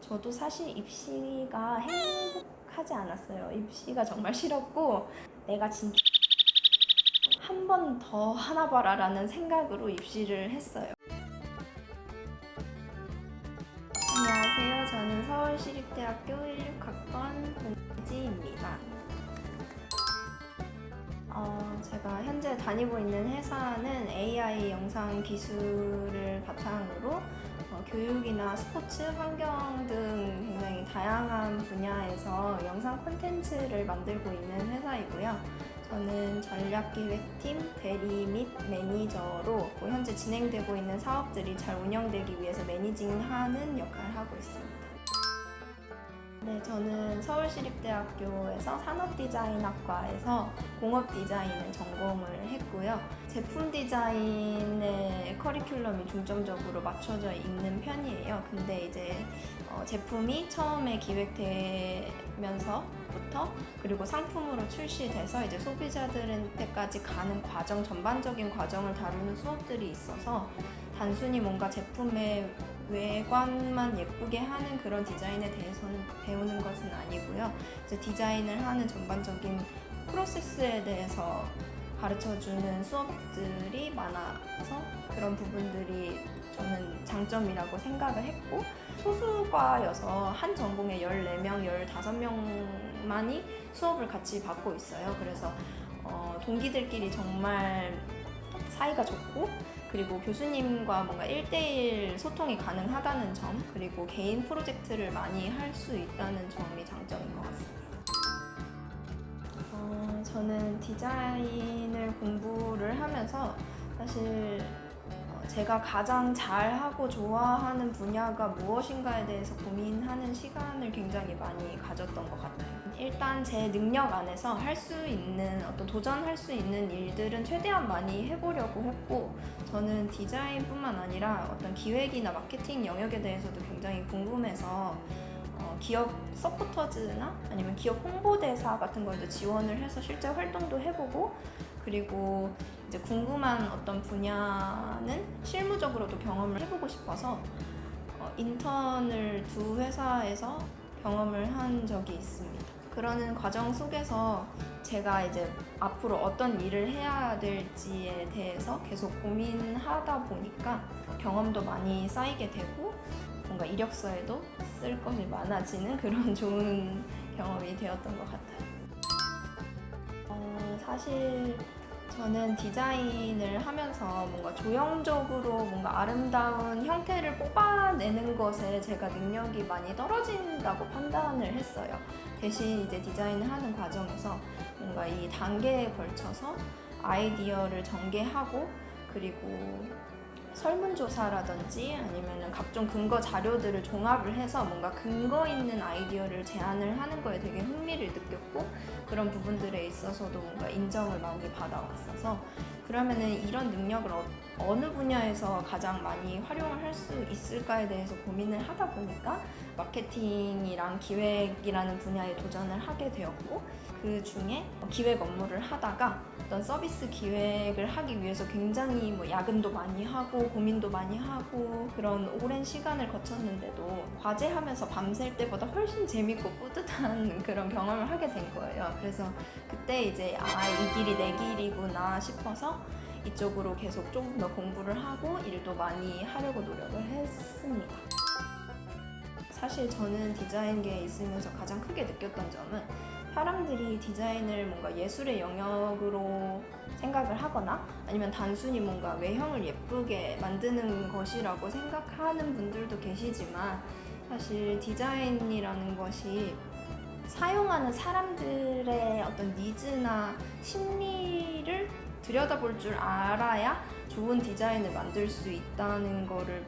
저도 사실 입시가 행복하지 않았어요. 입시가 정말 싫었고 내가 진짜 한 번 더 하나 봐라라는 생각으로 입시를 했어요. 안녕하세요. 저는 서울시립대학교 16학번 공지입니다. 제가 현재 다니고 있는 회사는 AI 영상 기술을 바탕으로 교육이나 스포츠, 환경 등 굉장히 다양한 분야에서 영상 콘텐츠를 만들고 있는 회사이고요. 저는 전략기획팀 대리 및 매니저로 현재 진행되고 있는 사업들이 잘 운영되기 위해서 매니징하는 역할을 하고 있습니다. 네, 저는 서울시립대학교에서 산업디자인학과에서 공업디자인을 전공을 했고요. 제품 디자인의 커리큘럼이 중점적으로 맞춰져 있는 편이에요. 근데 이제 제품이 처음에 기획되면서부터 그리고 상품으로 출시돼서 이제 소비자들한테까지 가는 과정, 전반적인 과정을 다루는 수업들이 있어서 단순히 뭔가 제품의 외관만 예쁘게 하는 그런 디자인에 대해서는 배우는 것은 아니고요. 이제 디자인을 하는 전반적인 프로세스에 대해서 가르쳐주는 수업들이 많아서 그런 부분들이 저는 장점이라고 생각을 했고, 소수과여서 한 전공에 14명, 15명만이 수업을 같이 받고 있어요. 그래서 동기들끼리 정말 사이가 좋고, 그리고 교수님과 뭔가 1대1 소통이 가능하다는 점, 그리고 개인 프로젝트를 많이 할 수 있다는 점이 장점인 것 같습니다. 저는 디자인을 공부를 하면서 사실 제가 가장 잘하고 좋아하는 분야가 무엇인가에 대해서 고민하는 시간을 굉장히 많이 가졌던 것 같아요. 일단 제 능력 안에서 할 수 있는 도전할 수 있는 일들은 최대한 많이 해보려고 했고, 저는 디자인뿐만 아니라 기획이나 마케팅 영역에 대해서도 굉장히 궁금해서 기업 서포터즈나 아니면 기업 홍보대사 같은 거에도 지원을 해서 실제 활동도 해보고, 그리고 이제 궁금한 어떤 분야는 실무적으로도 경험을 해보고 싶어서 인턴을 2회사에서 경험을 한 적이 있습니다. 그러는 과정 속에서 제가 이제 앞으로 어떤 일을 해야 될지에 대해서 계속 고민하다 보니까 경험도 많이 쌓이게 되고 뭔가 이력서에도 쓸 것이 많아지는 그런 좋은 경험이 되었던 것 같아요. 사실 저는 디자인을 하면서 뭔가 조형적으로 뭔가 아름다운 형태를 뽑아내는 것에 제가 능력이 많이 떨어진다고 판단을 했어요. 대신 이제 디자인을 하는 과정에서 뭔가 이 단계에 걸쳐서 아이디어를 전개하고, 그리고 설문조사라든지 아니면 각종 근거 자료들을 종합을 해서 뭔가 근거 있는 아이디어를 제안을 하는 거에 되게 흥미를 느꼈고, 그런 부분들에 있어서도 뭔가 인정을 많이 받아왔어서, 그러면은 이런 능력을 어느 분야에서 가장 많이 활용을 할 수 있을까에 대해서 고민을 하다 보니까 마케팅이랑 기획이라는 분야에 도전을 하게 되었고, 그 중에 기획 업무를 하다가 어떤 서비스 기획을 하기 위해서 굉장히 야근도 많이 하고 고민도 많이 하고 그런 오랜 시간을 거쳤는데도 과제하면서 밤샐 때보다 훨씬 재밌고 뿌듯한 그런 경험을 하게 된 거예요. 그래서 그때 이제 이 길이 내 길이구나 싶어서 이쪽으로 계속 조금 더 공부를 하고 일도 많이 하려고 노력을 했습니다. 사실 저는 디자인계에 있으면서 가장 크게 느꼈던 점은, 사람들이 디자인을 뭔가 예술의 영역으로 생각을 하거나 아니면 단순히 뭔가 외형을 예쁘게 만드는 것이라고 생각하는 분들도 계시지만, 사실 디자인이라는 것이 사용하는 사람들의 어떤 니즈나 심리를 들여다볼 줄 알아야 좋은 디자인을 만들 수 있다는 거를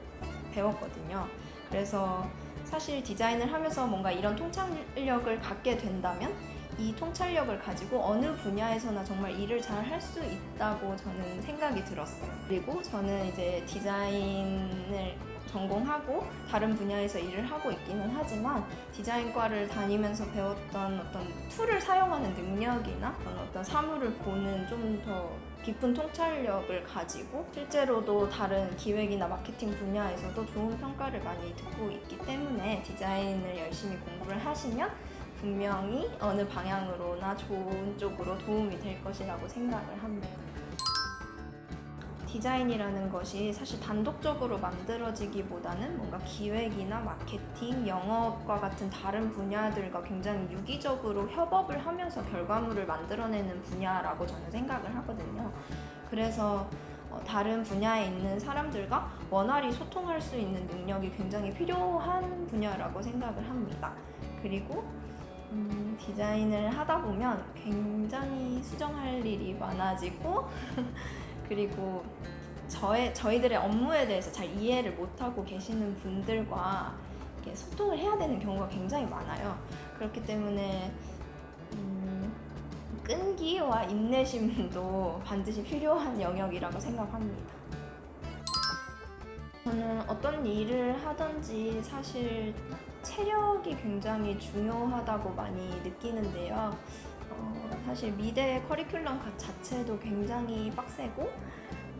배웠거든요. 그래서 사실 디자인을 하면서 뭔가 이런 통찰력을 갖게 된다면 이 통찰력을 가지고 어느 분야에서나 정말 일을 잘 할 수 있다고 저는 생각이 들었어요. 그리고 저는 이제 디자인을 전공하고 다른 분야에서 일을 하고 있기는 하지만, 디자인과를 다니면서 배웠던 어떤 툴을 사용하는 능력이나 어떤 사물을 보는 좀 더 깊은 통찰력을 가지고 실제로도 다른 기획이나 마케팅 분야에서도 좋은 평가를 많이 듣고 있기 때문에 디자인을 열심히 공부를 하시면 분명히 어느 방향으로나 좋은 쪽으로 도움이 될 것이라고 생각을 합니다. 디자인이라는 것이 사실 단독적으로 만들어지기보다는 뭔가 기획이나 마케팅, 영업과 같은 다른 분야들과 굉장히 유기적으로 협업을 하면서 결과물을 만들어내는 분야라고 저는 생각을 하거든요. 그래서 다른 분야에 있는 사람들과 원활히 소통할 수 있는 능력이 굉장히 필요한 분야라고 생각을 합니다. 그리고 디자인을 하다 보면 굉장히 수정할 일이 많아지고 그리고 저희들의 업무에 대해서 잘 이해를 못하고 계시는 분들과 이렇게 소통을 해야 되는 경우가 굉장히 많아요. 그렇기 때문에 끈기와 인내심도 반드시 필요한 영역이라고 생각합니다. 저는 어떤 일을 하든지 사실 체력이 굉장히 중요하다고 많이 느끼는데요. 사실 미대 커리큘럼 자체도 굉장히 빡세고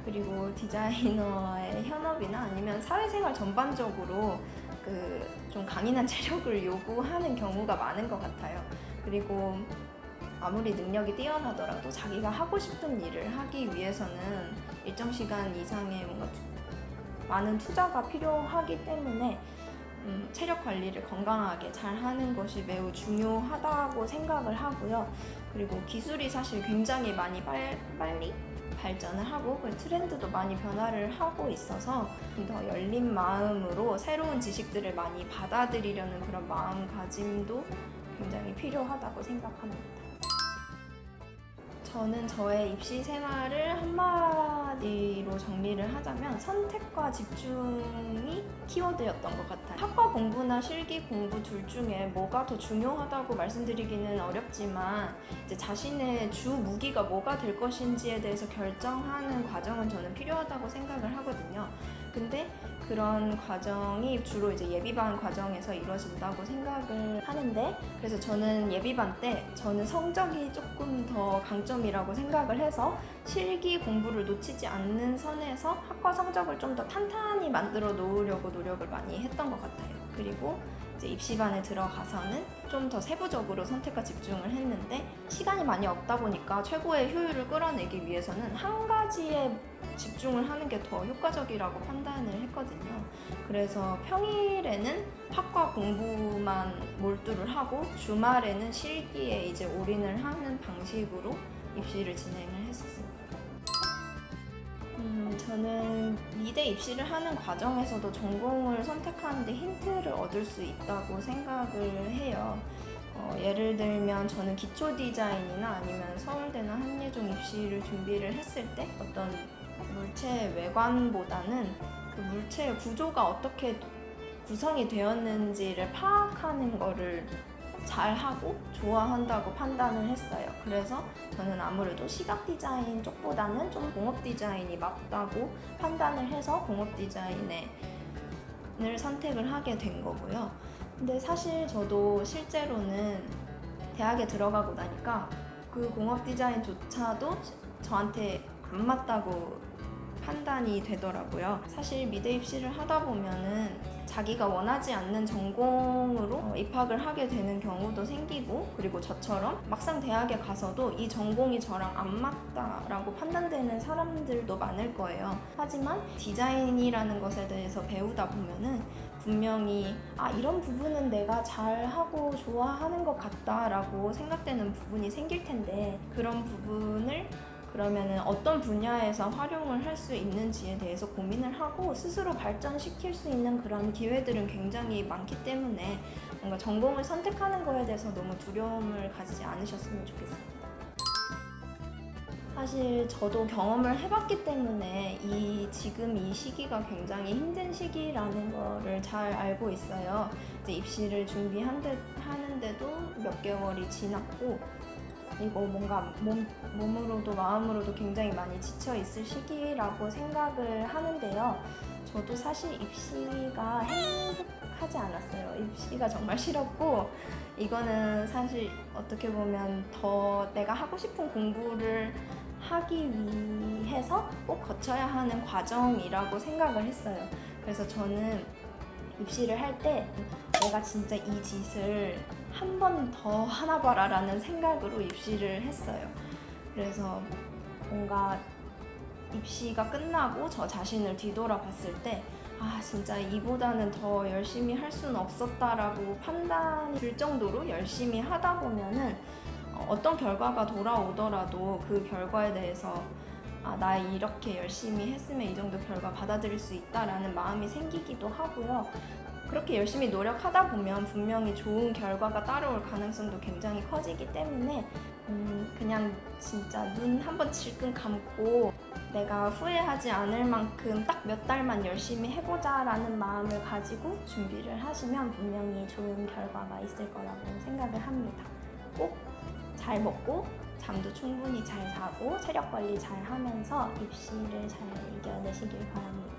그리고 디자이너의 현업이나 아니면 사회생활 전반적으로 좀 강인한 체력을 요구하는 경우가 많은 것 같아요. 그리고 아무리 능력이 뛰어나더라도 자기가 하고 싶은 일을 하기 위해서는 일정 시간 이상의 뭔가 많은 투자가 필요하기 때문에 체력 관리를 건강하게 잘 하는 것이 매우 중요하다고 생각을 하고요. 그리고 기술이 사실 굉장히 많이 빨리 발전을 하고 그 트렌드도 많이 변화를 하고 있어서 더 열린 마음으로 새로운 지식들을 많이 받아들이려는 그런 마음가짐도 굉장히 필요하다고 생각합니다. 저는 저의 입시 생활을 한마디로 정리를 하자면 선택과 집중이 키워드였던 것 같아요. 학과 공부나 실기 공부 둘 중에 뭐가 더 중요하다고 말씀드리기는 어렵지만 이제 자신의 주 무기가 뭐가 될 것인지에 대해서 결정하는 과정은 저는 필요하다고 생각을 하거든요. 근데 그런 과정이 주로 이제 예비반 과정에서 이루어진다고 생각을 하는데 그래서 저는 예비반 때 저는 성적이 조금 더 강점이라고 생각을 해서 실기 공부를 놓치지 않는 선에서 학과 성적을 좀 더 탄탄히 만들어 놓으려고 노력을 많이 했던 것 같아요. 그리고 이제 입시반에 들어가서는 좀 더 세부적으로 선택과 집중을 했는데 시간이 많이 없다 보니까 최고의 효율을 끌어내기 위해서는 한 가지에 집중을 하는 게 더 효과적이라고 판단을 했거든요. 그래서 평일에는 학과 공부만 몰두를 하고 주말에는 실기에 이제 올인을 하는 방식으로 입시를 진행을 했었습니다. 저는 미대 입시를 하는 과정에서도 전공을 선택하는데 힌트를 얻을 수 있다고 생각을 해요. 예를 들면 저는 기초 디자인이나 아니면 서울대나 한예종 입시를 준비를 했을 때 어떤 물체 외관보다는 그 물체의 구조가 어떻게 구성이 되었는지를 파악하는 거를 잘하고 좋아한다고 판단을 했어요. 그래서 저는 아무래도 시각 디자인 쪽보다는 좀 공업 디자인이 맞다고 판단을 해서 공업 디자인을 선택을 하게 된 거고요. 근데 사실 저도 실제로는 대학에 들어가고 나니까 그 공업 디자인조차도 저한테 안 맞다고 판단이 되더라고요. 사실 미대 입시를 하다 보면은 자기가 원하지 않는 전공으로 입학을 하게 되는 경우도 생기고 그리고 저처럼 막상 대학에 가서도 이 전공이 저랑 안 맞다라고 판단되는 사람들도 많을 거예요. 하지만 디자인이라는 것에 대해서 배우다 보면은 분명히 이런 부분은 내가 잘하고 좋아하는 것 같다라고 생각되는 부분이 생길 텐데 그런 부분을 그러면은 어떤 분야에서 활용을 할 수 있는지에 대해서 고민을 하고 스스로 발전시킬 수 있는 그런 기회들은 굉장히 많기 때문에 뭔가 전공을 선택하는 거에 대해서 너무 두려움을 가지지 않으셨으면 좋겠습니다. 사실 저도 경험을 해봤기 때문에 지금 이 시기가 굉장히 힘든 시기라는 거를 잘 알고 있어요. 이제 입시를 준비하는데도 몇 개월이 지났고 그리고 뭔가 몸으로도 마음으로도 굉장히 많이 지쳐 있을 시기라고 생각을 하는데요. 저도 사실 입시가 행복하지 않았어요. 입시가 정말 싫었고 이거는 사실 어떻게 보면 더 내가 하고 싶은 공부를 하기 위해서 꼭 거쳐야 하는 과정이라고 생각을 했어요. 그래서 저는 입시를 할 때 내가 진짜 이 짓을 한 번 더 하나 봐라라는 생각으로 입시를 했어요. 그래서 뭔가 입시가 끝나고 저 자신을 뒤돌아봤을 때 진짜 이보다는 더 열심히 할 수는 없었다라고 판단이 들 정도로 열심히 하다 보면은 어떤 결과가 돌아오더라도 그 결과에 대해서 나 이렇게 열심히 했으면 이 정도 결과 받아들일 수 있다라는 마음이 생기기도 하고요. 그렇게 열심히 노력하다 보면 분명히 좋은 결과가 따라올 가능성도 굉장히 커지기 때문에 그냥 진짜 눈 한번 질끈 감고 내가 후회하지 않을 만큼 딱 몇 달만 열심히 해보자라는 마음을 가지고 준비를 하시면 분명히 좋은 결과가 있을 거라고 생각을 합니다. 꼭 잘 먹고 잠도 충분히 잘 자고 체력 관리 잘 하면서 입시를 잘 이겨내시길 바랍니다.